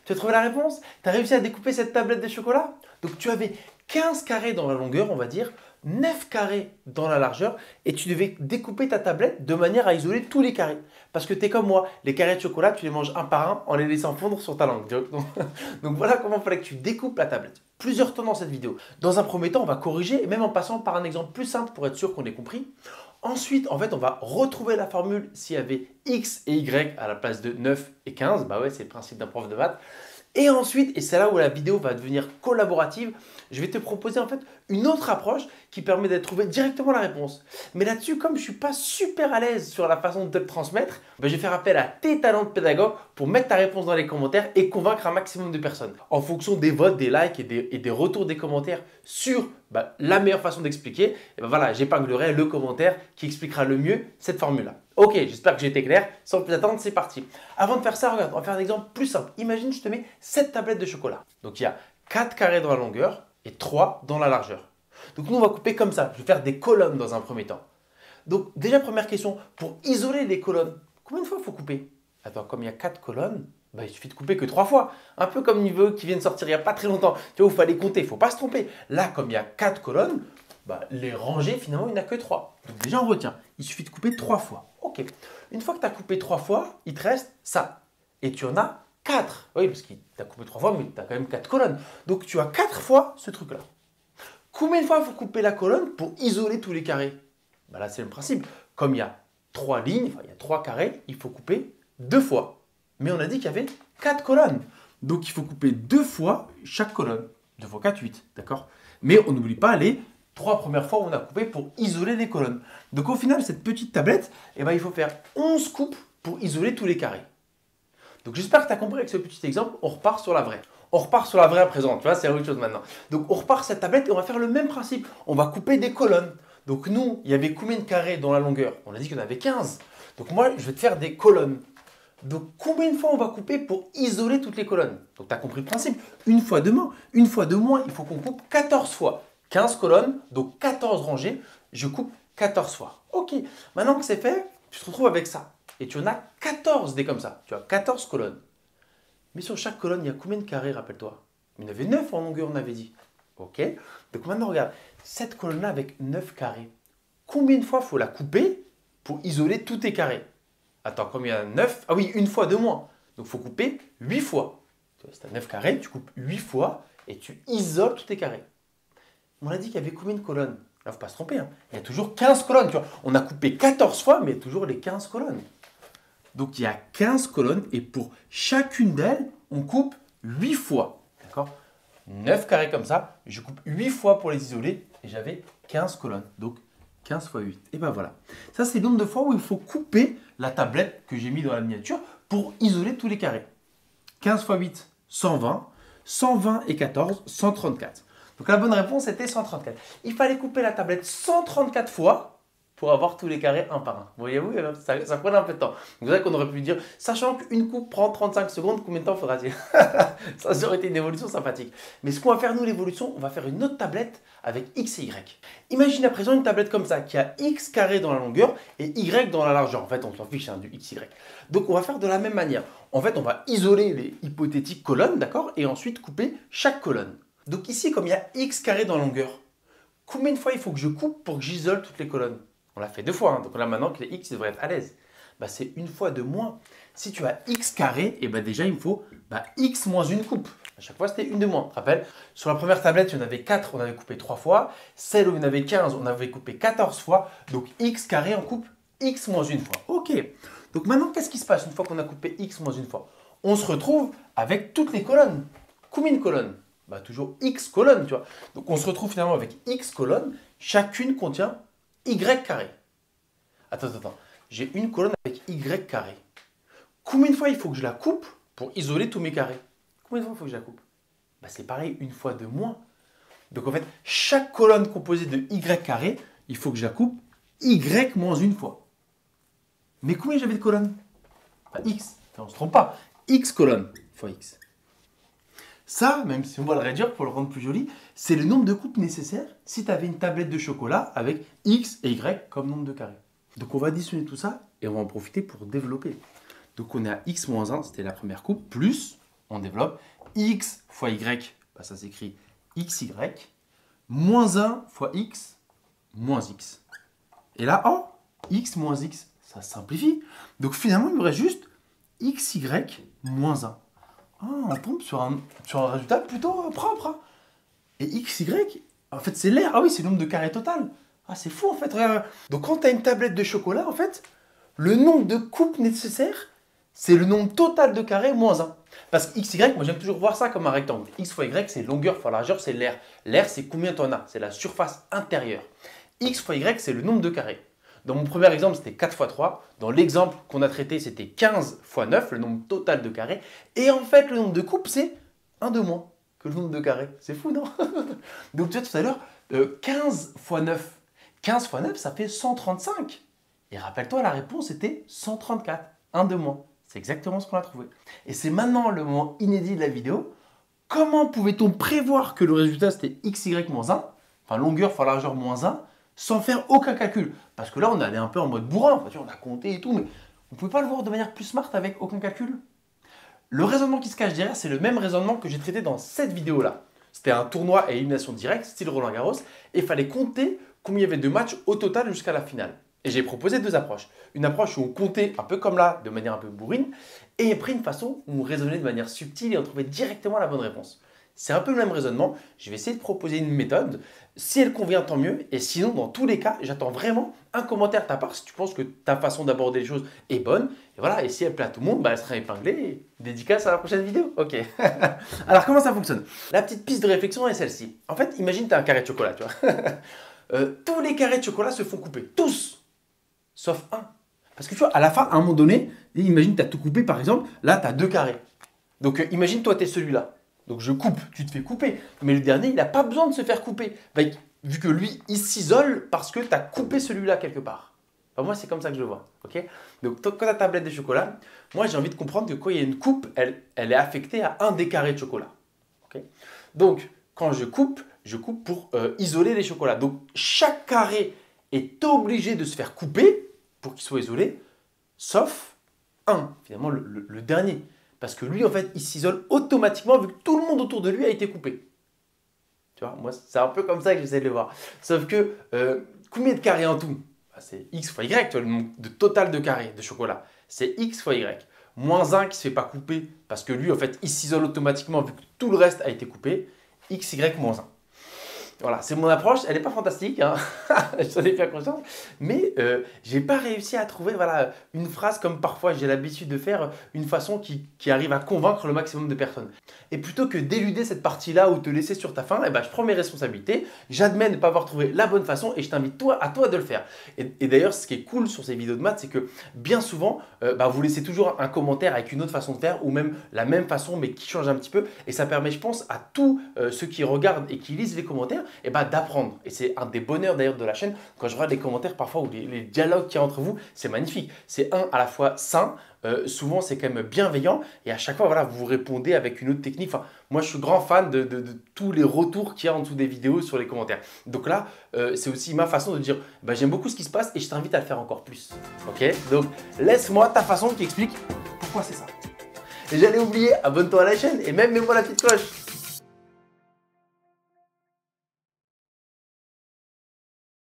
Tu as trouvé la réponse? Tu as réussi à découper cette tablette de chocolat? Donc tu avais 15 carrés dans la longueur, on va dire, 9 carrés dans la largeur et tu devais découper ta tablette de manière à isoler tous les carrés. Parce que tu es comme moi, les carrés de chocolat, tu les manges un par un en les laissant fondre sur ta langue. Donc voilà comment il fallait que tu découpes la tablette. Plusieurs temps dans cette vidéo. Dans un premier temps, on va corriger, même en passant par un exemple plus simple pour être sûr qu'on ait compris. Ensuite, en fait, on va retrouver la formule s'il y avait x et y à la place de 9 et 15. Bah ouais, c'est le principe d'un prof de maths. Et ensuite, et c'est là où la vidéo va devenir collaborative, je vais te proposer en fait une autre approche qui permet de trouver directement la réponse. Mais là-dessus, comme je ne suis pas super à l'aise sur la façon de te le transmettre, je vais faire appel à tes talents de pédagogue pour mettre ta réponse dans les commentaires et convaincre un maximum de personnes. En fonction des votes, des likes et des retours des commentaires sur la meilleure façon d'expliquer, voilà, j'épinglerai le commentaire qui expliquera le mieux cette formule-là. Ok, j'espère que j'ai été clair. Sans plus attendre, c'est parti. Avant de faire ça, regarde, on va faire un exemple plus simple. Imagine, je te mets 7 tablettes de chocolat. Donc, il y a 4 carrés dans la longueur et 3 dans la largeur. Donc, nous, on va couper comme ça. Je vais faire des colonnes dans un premier temps. Donc, déjà, première question. Pour isoler les colonnes, combien de fois il faut couper? Attends, comme il y a 4 colonnes, il suffit de couper que 3 fois. Un peu comme niveau qui vient de sortir il n'y a pas très longtemps. Tu vois, il fallait compter, il ne faut pas se tromper. Là, comme il y a 4 colonnes, les rangées, finalement, il n'y en a que 3. Donc déjà, on retient. Il suffit de couper 3 fois. Ok. Une fois que tu as coupé 3 fois, il te reste ça. Et tu en as 4. Oui, parce que tu as coupé 3 fois, mais tu as quand même 4 colonnes. Donc tu as 4 fois ce truc-là. Combien de fois il faut couper la colonne pour isoler tous les carrés? Là, c'est le principe. Comme il y a 3 lignes, il y a 3 carrés, il faut couper 2 fois. Mais on a dit qu'il y avait 4 colonnes. Donc il faut couper 2 fois chaque colonne. 2 fois 4, 8. D'accord? Mais on n'oublie pas les 3 premières fois où on a coupé pour isoler les colonnes. Donc au final, cette petite tablette, il faut faire 11 coupes pour isoler tous les carrés. Donc j'espère que tu as compris avec ce petit exemple. On repart sur la vraie. On repart sur la vraie à présent. Tu vois, c'est autre chose maintenant. Donc on repart cette tablette et on va faire le même principe. On va couper des colonnes. Donc nous, il y avait combien de carrés dans la longueur? On a dit qu'il y en avait 15. Donc moi, je vais te faire des colonnes. Donc combien de fois on va couper pour isoler toutes les colonnes? Donc tu as compris le principe. Une fois de moins, il faut qu'on coupe 14 fois. 15 colonnes, donc 14 rangées, je coupe 14 fois. Ok, maintenant que c'est fait, tu te retrouves avec ça. Et tu en as 14 des comme ça. Tu as 14 colonnes. Mais sur chaque colonne, il y a combien de carrés, rappelle-toi? Il y en avait 9 en longueur, on avait dit. Ok, donc maintenant regarde, cette colonne-là avec 9 carrés, combien de fois il faut la couper pour isoler tous tes carrés? Attends, combien il y a 9? Ah oui, une fois de moins. Donc il faut couper 8 fois. Si tu as 9 carrés, tu coupes 8 fois et tu isoles tous tes carrés. On a dit qu'il y avait combien de colonnes? Là, il ne faut pas se tromper. Il y a toujours 15 colonnes. Tu vois. On a coupé 14 fois, mais il y a toujours les 15 colonnes. Donc, il y a 15 colonnes et pour chacune d'elles, on coupe 8 fois. D'accord? 9 carrés comme ça, je coupe 8 fois pour les isoler et j'avais 15 colonnes. Donc, 15 fois 8. Et ben voilà. Ça, c'est le nombre de fois où il faut couper la tablette que j'ai mis dans la miniature pour isoler tous les carrés. 15 fois 8, 120. 120 et 14, 134. Donc la bonne réponse était 134. Il fallait couper la tablette 134 fois pour avoir tous les carrés un par un. Vous voyez, ça prenait un peu de temps. Donc c'est vrai qu'on aurait pu dire, sachant qu'une coupe prend 35 secondes, combien de temps faudra-t-il? Ça aurait été une évolution sympathique. Mais ce qu'on va faire nous, l'évolution, on va faire une autre tablette avec x et y. Imagine à présent une tablette comme ça, qui a x carré dans la longueur et y dans la largeur. En fait, on s'en fiche du x, y. Donc on va faire de la même manière. En fait, on va isoler les hypothétiques colonnes, d'accord? Et ensuite couper chaque colonne. Donc ici, comme il y a x carré dans la longueur, combien de fois il faut que je coupe pour que j'isole toutes les colonnes? On l'a fait 2 fois, donc là maintenant que les x devraient être à l'aise. C'est une fois de moins. Si tu as x carré, et déjà il me faut x moins une coupe. À chaque fois, c'était une de moins. Tu te rappelles? Sur la première tablette, il y en avait 4, on avait coupé 3 fois. Celle où il y en avait 15, on avait coupé 14 fois. Donc x carré, on coupe x moins une fois. Ok. Donc maintenant, qu'est-ce qui se passe une fois qu'on a coupé x moins une fois? On se retrouve avec toutes les colonnes. Combien de colonnes? Toujours x colonnes, tu vois. Donc on se retrouve finalement avec x colonnes. Chacune contient y carré. Attends. J'ai une colonne avec y carré. Combien de fois il faut que je la coupe pour isoler tous mes carrés? Combien de fois il faut que je la coupe? C'est pareil, une fois de moins. Donc en fait, chaque colonne composée de y carré, il faut que je la coupe y moins une fois. Mais combien j'avais de colonnes? X. On ne se trompe pas. X colonnes fois x. Ça, même si on va le réduire pour le rendre plus joli, c'est le nombre de coupes nécessaires si tu avais une tablette de chocolat avec x et y comme nombre de carrés. Donc on va additionner tout ça et on va en profiter pour développer. Donc on est à x moins 1, c'était la première coupe, plus, on développe. X fois Y, bah, ça s'écrit XY. Moins 1 fois X, moins X. Et là, oh, X moins X, ça simplifie. Donc finalement, il me reste juste XY moins 1. Oh, on tombe sur un résultat plutôt propre. Hein. Et XY, en fait, c'est l'air. Ah oui, c'est le nombre de carrés total. Ah, c'est fou en fait. Regarde. Donc quand tu as une tablette de chocolat, en fait, le nombre de coupes nécessaires, c'est le nombre total de carrés moins 1. Parce que XY, moi j'aime toujours voir ça comme un rectangle. X fois Y, c'est longueur fois largeur, c'est l'air. L'air, c'est combien tu en as. C'est la surface intérieure. X fois Y, c'est le nombre de carrés. Dans mon premier exemple, c'était 4 fois 3. Dans l'exemple qu'on a traité, c'était 15 fois 9, le nombre total de carrés. Et en fait, le nombre de coupes, c'est 1 de moins que le nombre de carrés. C'est fou, non? Donc tu vois tout à l'heure, 15 fois 9. 15 fois 9, ça fait 135. Et rappelle-toi, la réponse était 134. 1 de moins. C'est exactement ce qu'on a trouvé. Et c'est maintenant le moment inédit de la vidéo. Comment pouvait-on prévoir que le résultat c'était XY moins 1, enfin longueur fois largeur moins 1, sans faire aucun calcul? Parce que là, on allait un peu en mode bourrin. Enfin, tu vois, on a compté et tout, mais on ne pouvait pas le voir de manière plus smart avec aucun calcul. Le raisonnement qui se cache derrière, c'est le même raisonnement que j'ai traité dans cette vidéo-là. C'était un tournoi à élimination directe, style Roland-Garros, et il fallait compter combien il y avait de matchs au total jusqu'à la finale. Et j'ai proposé deux approches. Une approche où on comptait un peu comme là, de manière un peu bourrine, et après une façon où on raisonnait de manière subtile et on trouvait directement la bonne réponse. C'est un peu le même raisonnement. Je vais essayer de proposer une méthode. Si elle convient, tant mieux. Et sinon, dans tous les cas, j'attends vraiment un commentaire de ta part si tu penses que ta façon d'aborder les choses est bonne. Et voilà, et si elle plaît à tout le monde, bah, elle sera épinglée et dédicace à la prochaine vidéo. Ok. Alors, comment ça fonctionne? La petite piste de réflexion est celle-ci. En fait, imagine que tu as un carré de chocolat, tu vois. Tous les carrés de chocolat se font couper. Tous! Sauf un. Parce que tu vois, à la fin, à un moment donné, imagine que tu as tout coupé, par exemple. Là, tu as 2 carrés. Donc, imagine, toi, tu es celui-là. Donc, je coupe, tu te fais couper. Mais le dernier, il n'a pas besoin de se faire couper. Bah, vu que lui, il s'isole parce que tu as coupé celui-là quelque part. Enfin, moi, c'est comme ça que je le vois. Okay, donc, quand ta tablette de chocolat, moi, j'ai envie de comprendre que quand il y a une coupe, elle est affectée à un des carrés de chocolat. Okay, donc, quand je coupe pour isoler les chocolats. Donc, chaque carré est obligé de se faire couper pour qu'il soit isolé, sauf un, finalement le dernier. Parce que lui, en fait, il s'isole automatiquement vu que tout le monde autour de lui a été coupé. Tu vois, moi, c'est un peu comme ça que j'essaie de le voir. Sauf que, combien de carrés en tout? C'est X fois Y, tu vois, le nombre de total de carrés de chocolat. C'est X fois Y. Moins 1 qui ne se fait pas couper parce que lui, en fait, il s'isole automatiquement vu que tout le reste a été coupé. XY moins 1. Voilà, c'est mon approche, elle n'est pas fantastique, hein. J'en ai bien conscience, mais je n'ai pas réussi à trouver voilà, une phrase comme parfois j'ai l'habitude de faire, une façon qui arrive à convaincre le maximum de personnes. Et plutôt que d'éluder cette partie-là ou te laisser sur ta faim, eh ben, je prends mes responsabilités, j'admets ne pas avoir trouvé la bonne façon et je t'invite à toi de le faire. Et d'ailleurs, ce qui est cool sur ces vidéos de maths, c'est que bien souvent, vous laissez toujours un commentaire avec une autre façon de faire ou même la même façon mais qui change un petit peu et ça permet, je pense, à tous ceux qui regardent et qui lisent les commentaires et d'apprendre. Et c'est un des bonheurs d'ailleurs de la chaîne, quand je regarde les commentaires parfois ou les dialogues qu'il y a entre vous, c'est magnifique. C'est à la fois sain, souvent c'est quand même bienveillant et à chaque fois voilà, vous répondez avec une autre technique. Enfin, moi je suis grand fan de tous les retours qu'il y a en dessous des vidéos sur les commentaires. Donc là, c'est aussi ma façon de dire j'aime beaucoup ce qui se passe et je t'invite à le faire encore plus. Ok, donc laisse-moi ta façon qui explique pourquoi c'est ça. Et j'allais oublier, abonne-toi à la chaîne et même mets-moi la petite cloche.